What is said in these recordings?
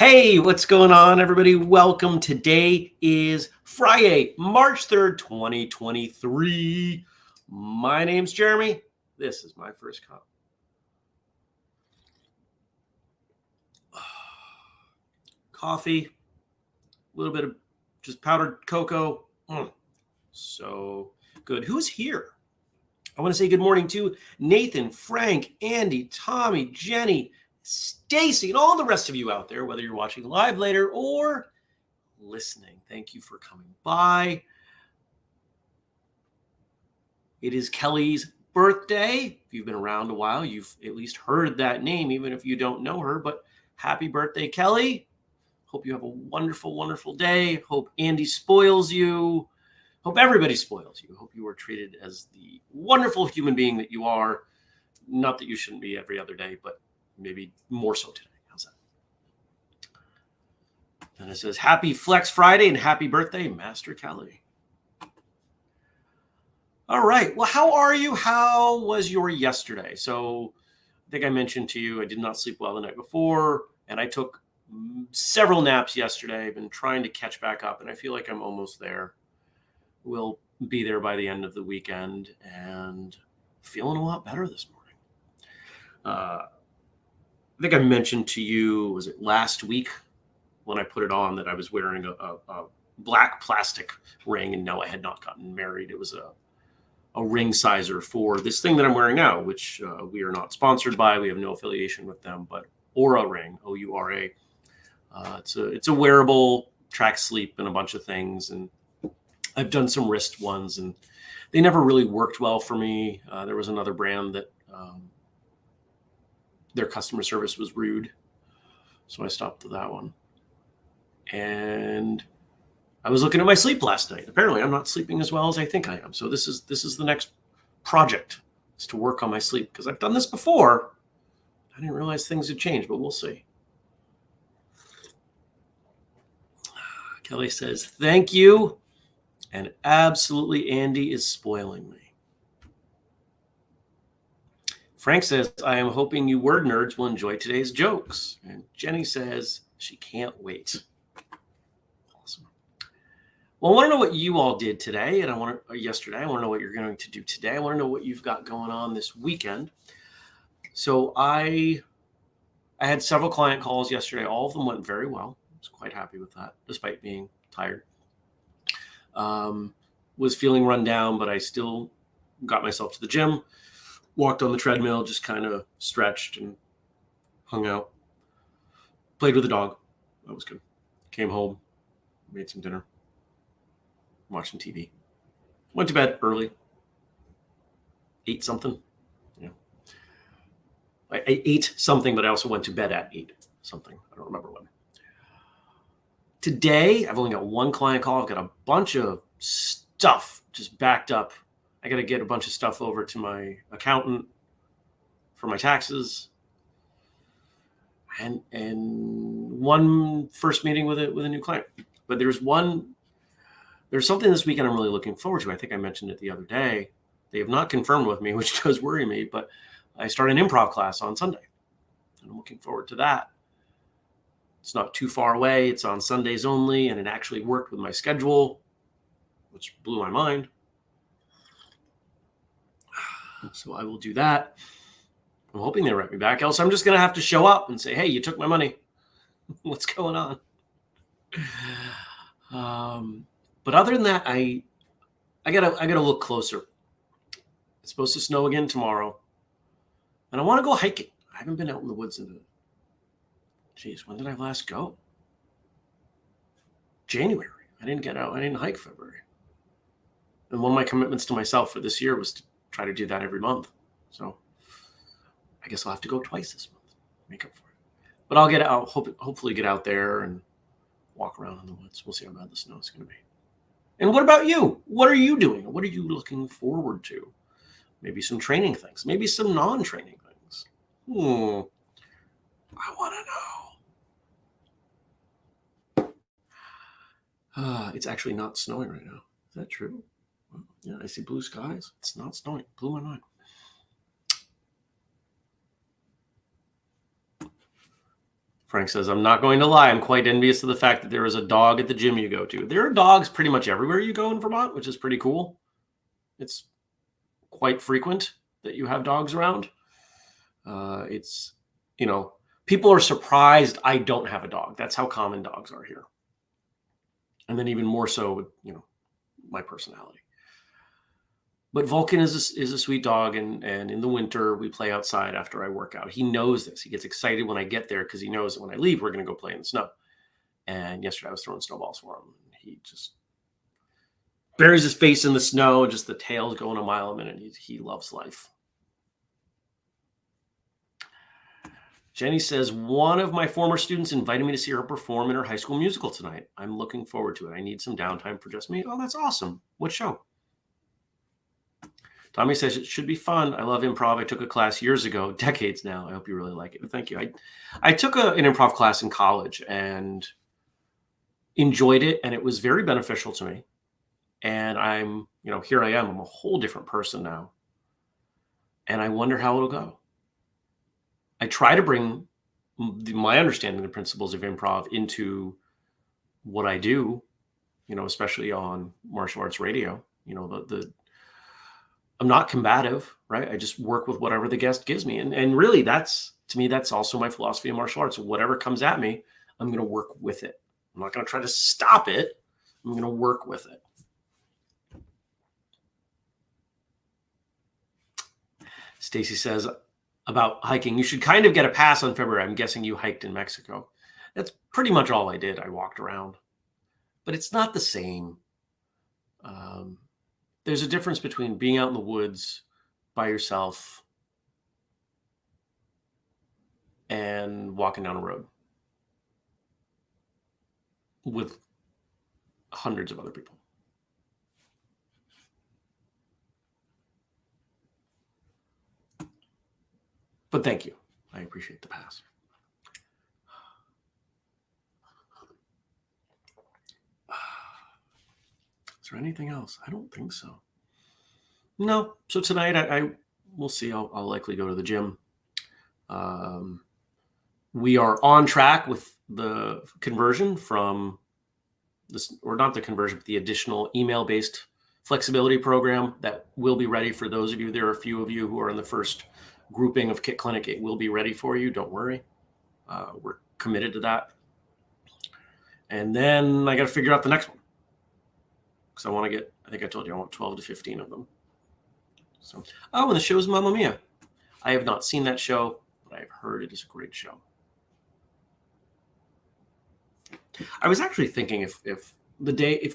Hey, what's going on, everybody? Welcome. Today is Friday, March 3rd, 2023. My name's Jeremy. This is my first cup. Coffee, a little bit of just powdered cocoa. So good. Who's here? I want to say good morning to Nathan, Frank, Andy, Tommy, Jenny, Stacy, and all the rest of you out there, whether you're watching live later or listening. Thank you for coming by. It is Kelly's birthday. If you've been around a while, you've at least heard that name, even if you don't know her. But happy birthday, Kelly. Hope you have a wonderful, wonderful day. Hope Andy spoils you. Hope everybody spoils you. Hope you are treated as the wonderful human being that you are. Not that you shouldn't be every other day, but maybe more so today. How's that? And it says, Happy Flex Friday and happy birthday, Master Kelly. All right. Well, how are you? How was your yesterday? So I think I mentioned to you, I did not sleep well the night before, and I took several naps yesterday. I've been trying to catch back up, and I feel like I'm almost there. We'll be there by the end of the weekend, and feeling a lot better this morning. I think I mentioned to you, was it last week when I put it on, that I was wearing a black plastic ring, and no, I had not gotten married. It was a ring sizer for this thing that I'm wearing now, which we are not sponsored by. We have no affiliation with them, but Oura Ring, O-U-R-A. It's a wearable, tracks sleep and a bunch of things. And I've done some wrist ones, and they never really worked well for me. There was another brand that their customer service was rude, so I stopped with that one. And I was looking at my sleep last night. Apparently, I'm not sleeping as well as I think I am. So this is the next project, is to work on my sleep, because I've done this before. I didn't realize things had changed, but we'll see. Kelly says, thank you. And absolutely, Andy is spoiling me. Frank says, I am hoping you word nerds will enjoy today's jokes. And Jenny says she can't wait. Awesome. Well, I want to know what you all did today, and yesterday. I want to know what you're going to do today. I want to know what you've got going on this weekend. So I had several client calls yesterday. All of them went very well. I was quite happy with that, despite being tired. Was feeling run down, but I still got myself to the gym, walked on the treadmill, just kind of stretched and hung out, played with the dog. That was good. Came home, made some dinner, watched some TV, went to bed early, ate something. I ate something, but I also went to bed at 8 something. I don't remember when. Today, I've only got one client call. I've got a bunch of stuff just backed up. I got to get a bunch of stuff over to my accountant for my taxes. And one first meeting with a new client. But there's something this weekend I'm really looking forward to. I think I mentioned it the other day. They have not confirmed with me, which does worry me, but I start an improv class on Sunday, and I'm looking forward to that. It's not too far away. It's on Sundays only, and it actually worked with my schedule, which blew my mind. So I will do that. I'm hoping they write me back. Else I'm just going to have to show up and say, hey, you took my money. What's going on? But other than that, I gotta look closer. It's supposed to snow again tomorrow. And I want to go hiking. I haven't been out in the woods when did I last go? January. I didn't get out. I didn't hike February. And one of my commitments to myself for this year was to try to do that every month. So I guess I'll have to go twice this month. Make up for it. But I'll get out, hopefully get out there and walk around in the woods. We'll see how bad the snow is going to be. And what about you? What are you doing? What are you looking forward to? Maybe some training things. Maybe some non-training things. I want to know. It's actually not snowing right now. Is that true? Well, yeah, I see blue skies. It's not snowing. Blew my mind. Frank says, I'm not going to lie. I'm quite envious of the fact that there is a dog at the gym you go to. There are dogs pretty much everywhere you go in Vermont, which is pretty cool. It's quite frequent that you have dogs around. It's, people are surprised I don't have a dog. That's how common dogs are here. And then even more so with, my personality. But Vulcan is a sweet dog, and in the winter we play outside after I work out. He knows this. He gets excited when I get there because he knows that when I leave, we're going to go play in the snow. And yesterday I was throwing snowballs for him. He just buries his face in the snow, just the tail's going a mile a minute. He loves life. Jenny says, one of my former students invited me to see her perform in her high school musical tonight. I'm looking forward to it. I need some downtime for just me. Oh, that's awesome. What show? Tommy says, it should be fun. I love improv. I took a class years ago, decades now. I hope you really like it. Thank you. I took an improv class in college and enjoyed it, and it was very beneficial to me. And I'm, here I am. I'm a whole different person now. And I wonder how it'll go. I try to bring my understanding of the principles of improv into what I do, especially on martial arts radio. I'm not combative, right? I just work with whatever the guest gives me. And really to me, that's also my philosophy of martial arts. Whatever comes at me, I'm going to work with it. I'm not going to try to stop it. I'm going to work with it. Stacy says about hiking, you should kind of get a pass on February. I'm guessing you hiked in Mexico. That's pretty much all I did. I walked around, but it's not the same. There's a difference between being out in the woods by yourself and walking down a road with hundreds of other people. But thank you. I appreciate the pass. Is there anything else? I don't think so. No. So tonight I we'll see. I'll likely go to the gym. We are on track with the conversion from this, or not the conversion, but the additional email-based flexibility program that will be ready for those of you. There are a few of you who are in the first grouping of Kit Clinic. It will be ready for you. Don't worry. We're committed to that. And then I got to figure out the next one. Because I think I told you I want 12 to 15 of them. So, and the show is Mamma Mia. I have not seen that show, but I've heard it is a great show. I was actually thinking if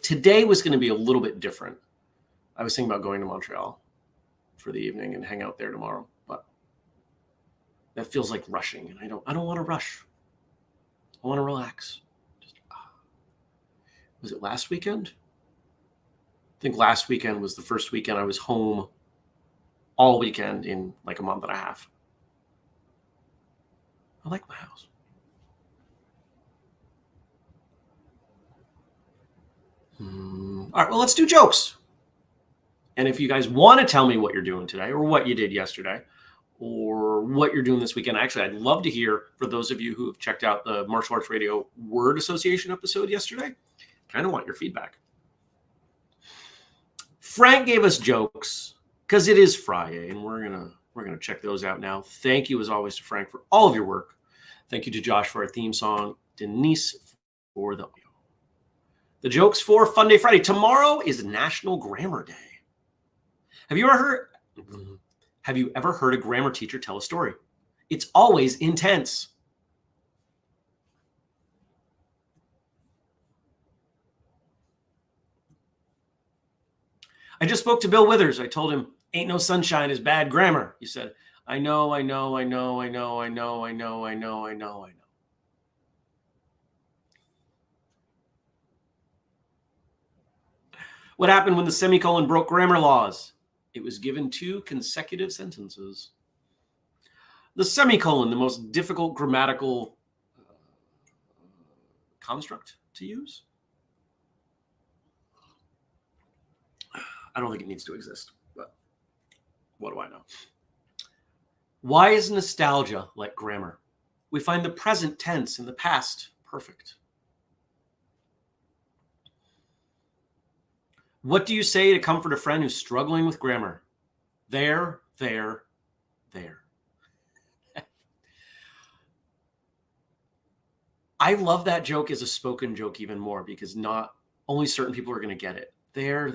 today was going to be a little bit different, I was thinking about going to Montreal for the evening and hang out there tomorrow, but that feels like rushing, and I don't want to rush. I want to relax. Was it last weekend? I think last weekend was the first weekend I was home all weekend in like a month and a half. I like my house. All right, well, let's do jokes. And if you guys want to tell me what you're doing today or what you did yesterday or what you're doing this weekend, actually, I'd love to hear, for those of you who have checked out the Martial Arts Radio Word Association episode yesterday, kind of want your feedback. Frank gave us jokes because it is Friday, and we're gonna check those out now. Thank you, as always, to Frank for all of your work. Thank you to Josh for our theme song, Denise for the audio. The jokes for Fun Day Friday. Tomorrow is National Grammar Day. Have you ever heard a grammar teacher tell a story? It's always intense. I just spoke to Bill Withers. I told him, ain't no sunshine is bad grammar. He said, I know. What happened when the semicolon broke grammar laws? It was given 2 consecutive sentences. The semicolon, the most difficult grammatical construct to use? I don't think it needs to exist, but what do I know? Why is nostalgia like grammar? We find the present tense in the past perfect. What do you say to comfort a friend who's struggling with grammar? There. I love that joke as a spoken joke even more because not only certain people are going to get it. There.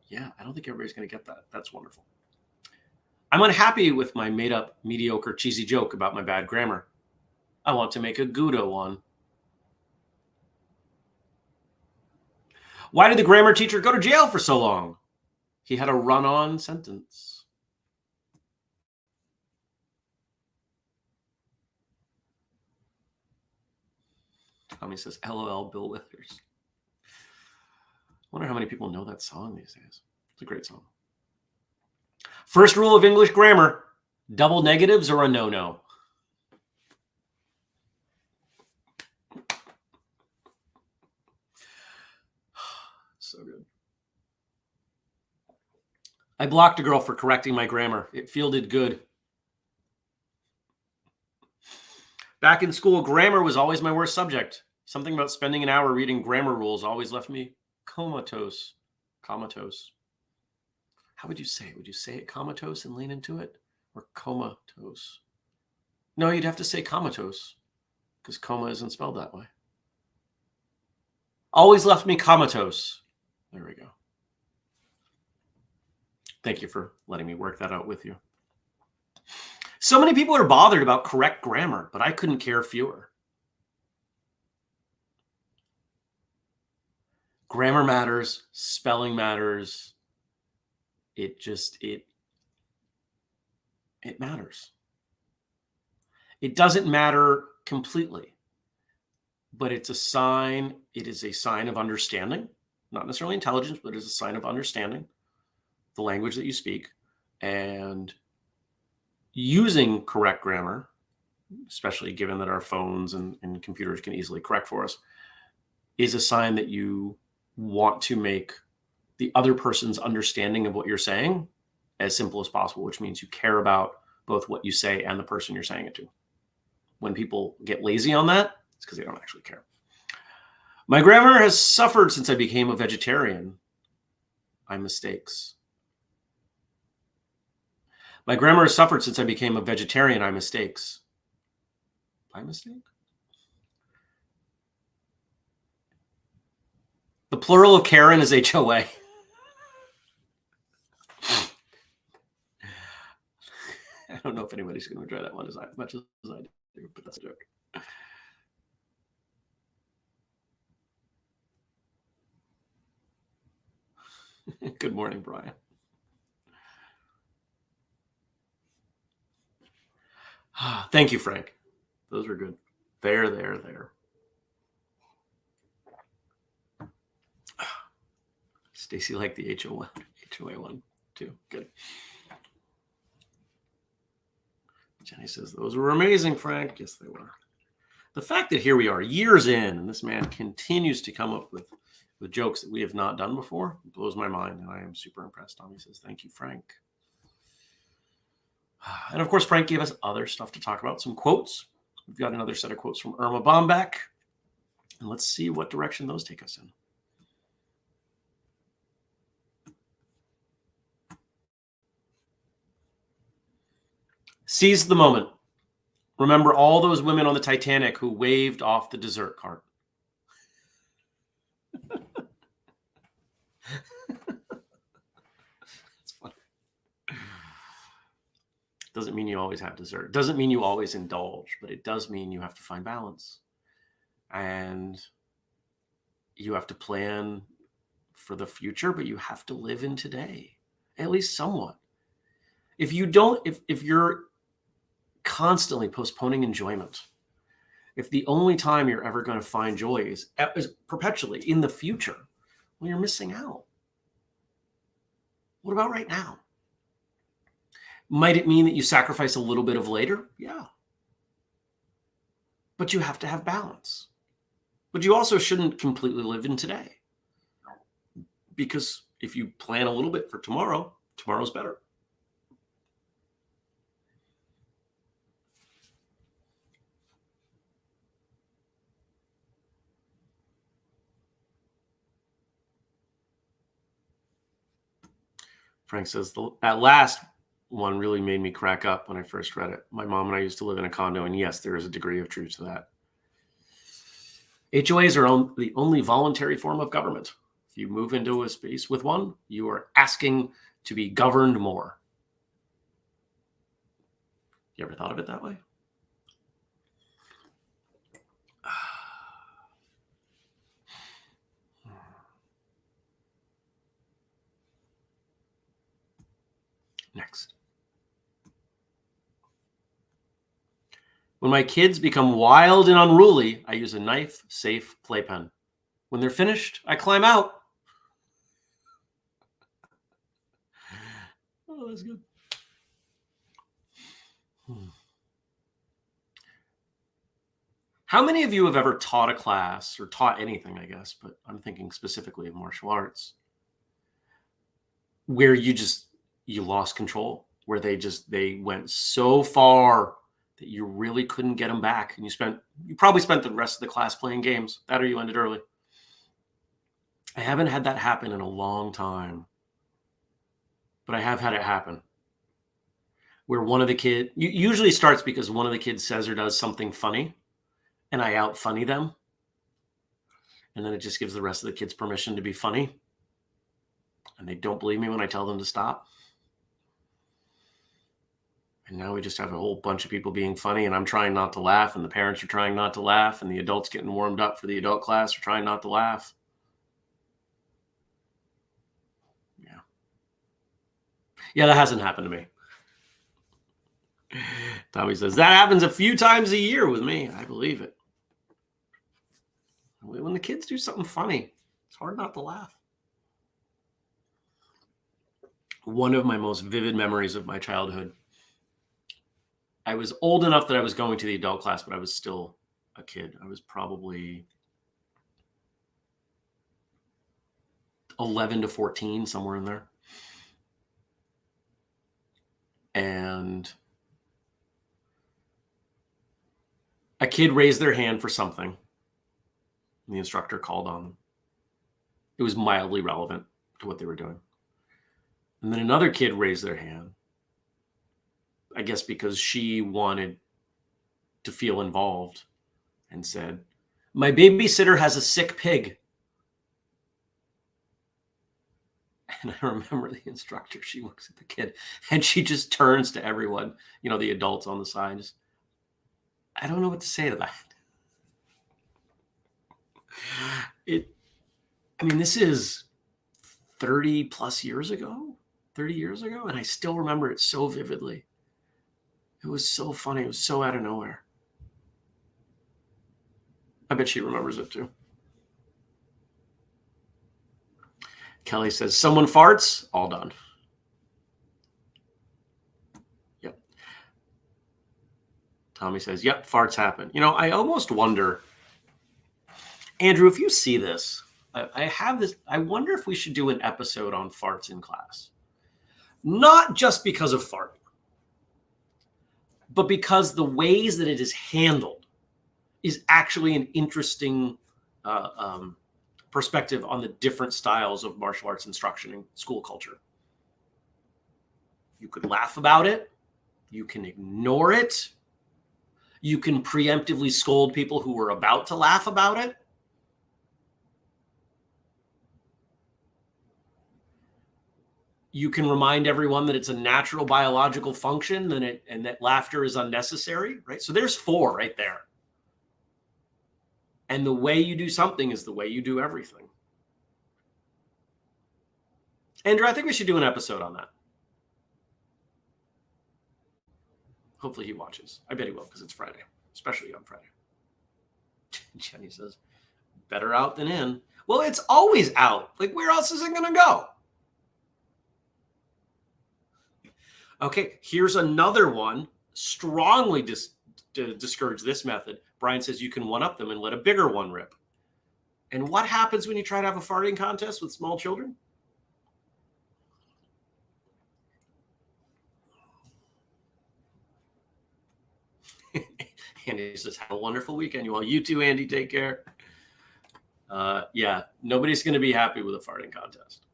Yeah, I don't think everybody's going to get that. That's wonderful. I'm unhappy with my made up, mediocre, cheesy joke about my bad grammar. I want to make a Gouda one. Why did the grammar teacher go to jail for so long? He had a run-on sentence. Tommy says, LOL, Bill Withers. I wonder how many people know that song these days. It's a great song. First rule of English grammar, double negatives are a no-no. So good. I blocked a girl for correcting my grammar. It fielded good. Back in school, grammar was always my worst subject. Something about spending an hour reading grammar rules always left me comatose. Comatose. How would you say it? Would you say it comatose and lean into it? Or comatose? No, you'd have to say comatose because coma isn't spelled that way. Always left me comatose. There we go. Thank you for letting me work that out with you. So many people are bothered about correct grammar, but I couldn't care fewer. Grammar matters, spelling matters. It matters. It doesn't matter completely, but it's a sign. It is a sign of understanding, not necessarily intelligence, but it is a sign of understanding the language that you speak, and using correct grammar, especially given that our phones and computers can easily correct for us, is a sign that you want to make the other person's understanding of what you're saying as simple as possible, which means you care about both what you say and the person you're saying it to. When people get lazy on that, it's because they don't actually care. My grammar has suffered since I became a vegetarian. My mistakes. My grammar has suffered since I became a vegetarian. I mistakes. By mistake? The plural of Karen is HOA. I don't know if anybody's going to enjoy that one as much as I do, but that's a joke. Good morning, Brian. Thank you, Frank. Those were good. There. Stacy liked the HOA one too. Good. Jenny says, those were amazing, Frank. Yes, they were. The fact that here we are years in and this man continues to come up with jokes that we have not done before blows my mind, and I am super impressed. Tommy says, thank you, Frank. And of course, Frank gave us other stuff to talk about, some quotes. We've got another set of quotes from Irma Bombeck, and let's see what direction those take us in. Seize the moment. Remember all those women on the Titanic who waved off the dessert cart. That's funny. Doesn't mean you always have dessert. Doesn't mean you always indulge, but it does mean you have to find balance. And you have to plan for the future, but you have to live in today, at least somewhat. If you don't, if you're constantly postponing enjoyment, if the only time you're ever going to find joy is perpetually in the future, well, you're missing out. What about right now? Might it mean that you sacrifice a little bit of later? Yeah. But you have to have balance. But you also shouldn't completely live in today. Because if you plan a little bit for tomorrow, tomorrow's better. Frank says, that last one really made me crack up when I first read it. My mom and I used to live in a condo, and yes, there is a degree of truth to that. HOAs are the only voluntary form of government. If you move into a space with one, you are asking to be governed more. You ever thought of it that way? Next. When my kids become wild and unruly, I use a knife-safe playpen. When they're finished, I climb out. Oh, that's good. How many of you have ever taught a class or taught anything, I guess, but I'm thinking specifically of martial arts, where you lost control, where they went so far that you really couldn't get them back, and you probably spent the rest of the class playing games. That or you ended early. I haven't had that happen in a long time, but I have had it happen where one of the kids usually starts because one of the kids says or does something funny, and I out funny them, and then it just gives the rest of the kids permission to be funny, and they don't believe me when I tell them to stop. And now we just have a whole bunch of people being funny, and I'm trying not to laugh, and the parents are trying not to laugh, and the adults getting warmed up for the adult class are trying not to laugh. Yeah, that hasn't happened to me. Tommy says, that happens a few times a year with me. I believe it. When the kids do something funny, it's hard not to laugh. One of my most vivid memories of my childhood, I was old enough that I was going to the adult class, but I was still a kid. I was probably 11 to 14, somewhere in there. And a kid raised their hand for something, and the instructor called on them. It was mildly relevant to what they were doing. And then another kid raised their hand, I guess because she wanted to feel involved, and said, my babysitter has a sick pig. And I remember the instructor, she looks at the kid and she just turns to everyone, the adults on the side. I don't know what to say to that. This is 30 years ago, and I still remember it so vividly. It was so funny. It was so out of nowhere. I bet she remembers it too. Kelly says, someone farts, all done. Yep. Tommy says, yep, farts happen. I almost wonder, Andrew, if you see this, I have this, I wonder if we should do an episode on farts in class. Not just because of farting, but because the ways that it is handled is actually an interesting perspective on the different styles of martial arts instruction in school culture. You could laugh about it. You can ignore it. You can preemptively scold people who were about to laugh about it. You can remind everyone that it's a natural biological function and that laughter is unnecessary, right? So there's 4 right there. And the way you do something is the way you do everything. Andrew, I think we should do an episode on that. Hopefully he watches. I bet he will, because it's Friday, especially on Friday. Jenny says, better out than in. Well, it's always out. Like, where else is it going to go? Okay, here's another one. Strongly discourage this method. Brian says you can one-up them and let a bigger one rip. And what happens when you try to have a farting contest with small children? Andy says, have a wonderful weekend, you all. You too, Andy. Take care. Yeah, nobody's going to be happy with a farting contest.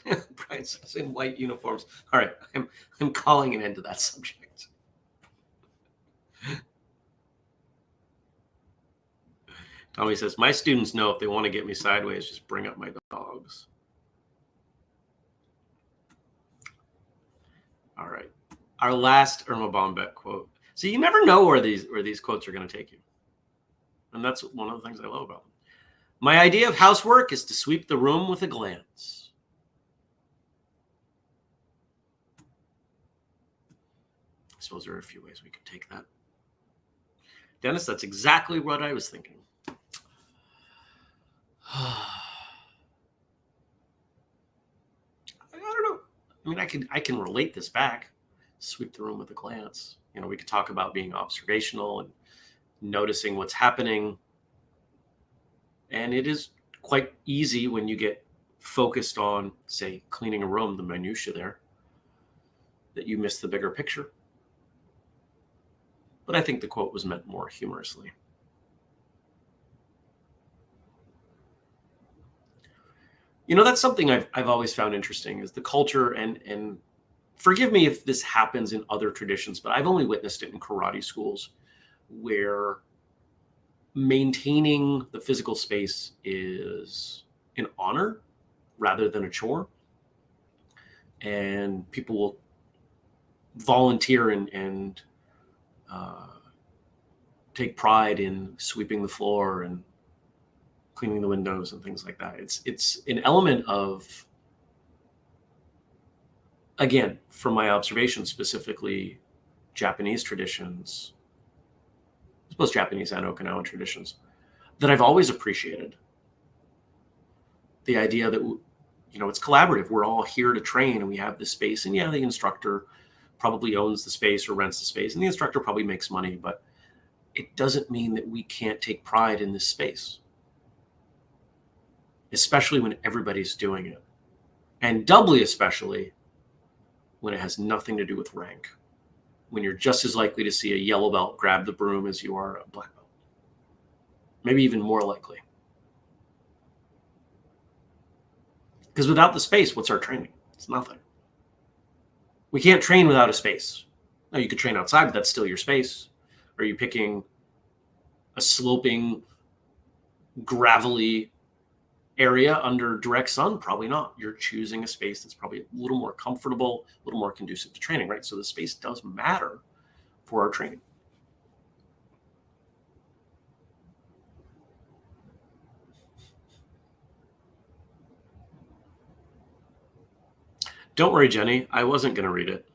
Brian says in white uniforms. All right, I'm calling an end to that subject. Tommy says, my students know if they want to get me sideways, just bring up my dogs. All right. Our last Irma Bombeck quote. So you never know where these quotes are going to take you. And that's one of the things I love about them. My idea of housework is to sweep the room with a glance. I suppose there are a few ways we could take that. Dennis, that's exactly what I was thinking. I don't know. I mean, I can relate this back. Sweep the room with a glance. You know, we could talk about being observational and noticing what's happening. And it is quite easy when you get focused on, say, cleaning a room, the minutia there, that you miss the bigger picture. But I think the quote was meant more humorously. You know, that's something I've always found interesting is the culture, and forgive me if this happens in other traditions, but I've only witnessed it in karate schools where maintaining the physical space is an honor rather than a chore. And people will volunteer and take pride in sweeping the floor and cleaning the windows and things like that. It's an element of, again, from my observation, specifically Japanese traditions, I suppose Japanese and Okinawan traditions, that I've always appreciated. The idea that, you know, it's collaborative. We're all here to train and we have this space. And yeah, the instructor probably owns the space or rents the space, and the instructor probably makes money, but it doesn't mean that we can't take pride in this space, especially when everybody's doing it. And doubly especially when it has nothing to do with rank, when you're just as likely to see a yellow belt grab the broom as you are a black belt. Maybe even more likely. Because without the space, what's our training? It's nothing. We can't train without a space. Now, you could train outside, but that's still your space. Are you picking a sloping, gravelly area under direct sun? Probably not. You're choosing a space that's probably a little more comfortable, a little more conducive to training, right? So the space does matter for our training. Don't worry, Jenny. I wasn't going to read it.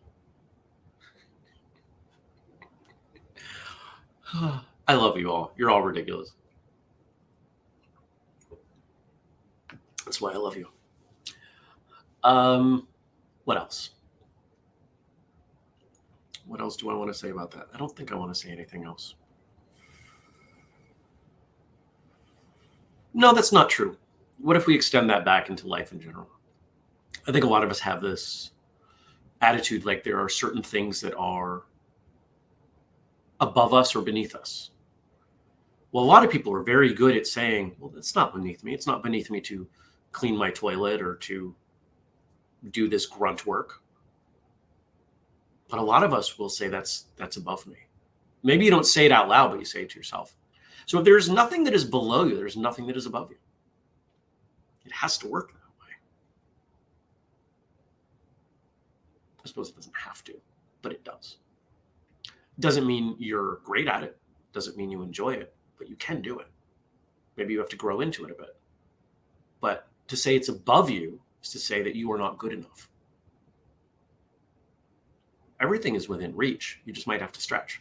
I love you all. You're all ridiculous. That's why I love you. What else? What else do I want to say about that? I don't think I want to say anything else. No, that's not true. What if we extend that back into life in general? I think a lot of us have this attitude like there are certain things that are above us or beneath us. Well, a lot of people are very good at saying, well, it's not beneath me. It's not beneath me to clean my toilet or to do this grunt work. But a lot of us will say that's above me. Maybe you don't say it out loud, but you say it to yourself. So if there's nothing that is below you, there's nothing that is above you. It has to work that way. I suppose it doesn't have to, but it does. Doesn't mean you're great at it. Doesn't mean you enjoy it, but you can do it. Maybe you have to grow into it a bit. But to say it's above you is to say that you are not good enough. Everything is within reach. You just might have to stretch.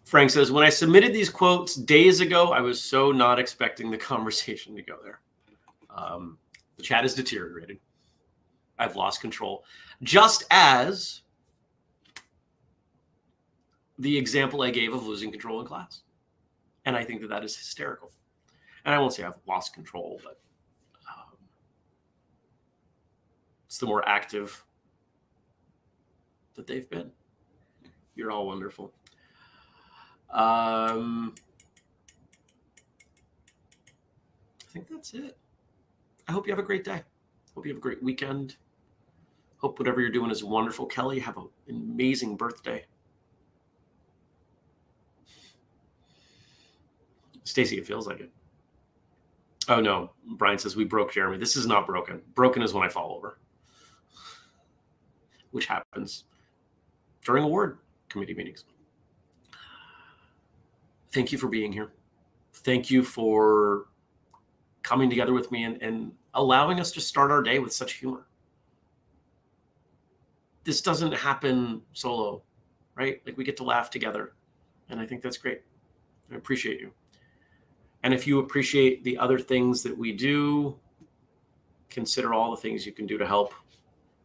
Frank says, when I submitted these quotes days ago, I was so not expecting the conversation to go there. The chat is deteriorated. I've lost control. Just as the example I gave of losing control in class. And I think that that is hysterical. And I won't say I've lost control, but it's the more active that they've been. You're all wonderful. I think that's it. I hope you have a great day. Hope you have a great weekend. Hope whatever you're doing is wonderful. Kelly, have an amazing birthday. Stacy, it feels like it. Oh no, Brian says we broke Jeremy. This is not broken. Broken is when I fall over, which happens during award committee meetings. Thank you for being here. Thank you for coming together with me and allowing us to start our day with such humor. This doesn't happen solo, right? Like, we get to laugh together, and I think that's great. I appreciate you. And if you appreciate the other things that we do, consider all the things you can do to help.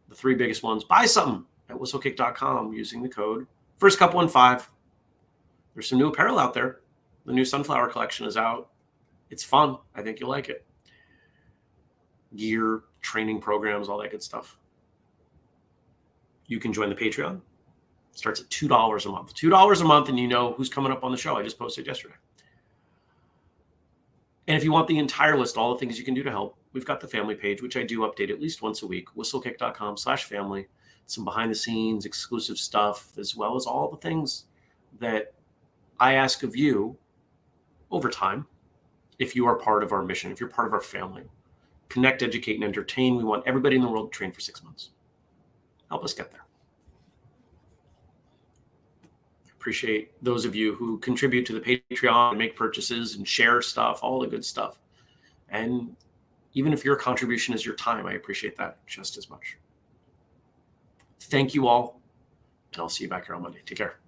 The 3 biggest ones: buy something at whistlekick.com using the code FirstCup15. There's some new apparel out there. The new sunflower collection is out. It's fun. I think you'll like it. Gear, training programs, all that good stuff. You can join the Patreon. It starts at $2 a month. $2 a month, and you know who's coming up on the show. I just posted yesterday. And if you want the entire list, all the things you can do to help, we've got the family page, which I do update at least once a week, whistlekick.com/family. Some behind the scenes exclusive stuff, as well as all the things that I ask of you over time. If you are part of our mission, if you're part of our family, connect, educate, and entertain. We want everybody in the world to train for 6 months. Help us get there. Appreciate those of you who contribute to the Patreon and make purchases and share stuff, all the good stuff. And even if your contribution is your time, I appreciate that just as much. Thank you all, and I'll see you back here on Monday. Take care.